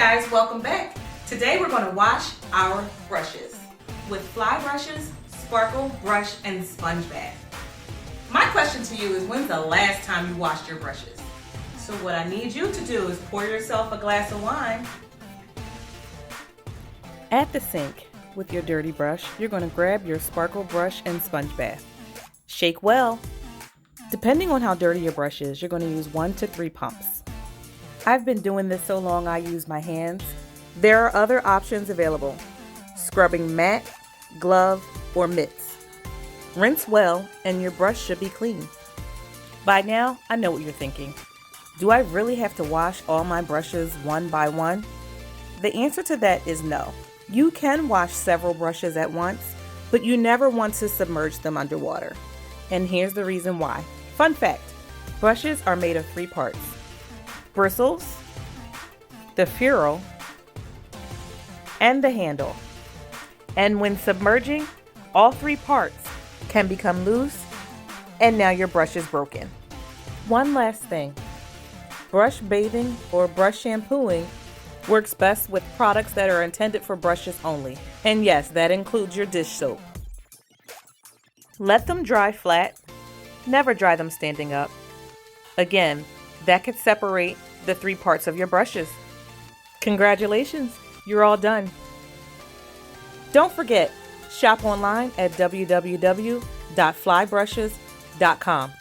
guys, welcome back. Today we're going to wash our brushes with fly brushes, sparkle brush, and sponge bath. My question to you is, when's the last time you washed your brushes? So what I need you to do is pour yourself a glass of wine. At the sink with your dirty brush, you're going to grab your sparkle brush and sponge bath. Shake well. Depending on how dirty your brush is, you're going to use 1 to 3 pumps. I've been doing this so long I use my hands. There are other options available: scrubbing mat, glove, or mitts. Rinse well and your brush should be clean. By now, I know what you're thinking. Do I really have to wash all my brushes one by one? The answer to that is no. You can wash several brushes at once, but you never want to submerge them underwater. And here's the reason why. Fun fact, brushes are made of 3 parts: bristles, the ferrule, and the handle. And when submerging, all 3 parts can become loose, and now your brush is broken. One last thing, brush bathing or brush shampooing works best with products that are intended for brushes only. And yes, that includes your dish soap. Let them dry flat. Never dry them standing up. Again, that could separate the 3 parts of your brushes. Congratulations, you're all done. Don't forget, shop online at www.flybrushes.com.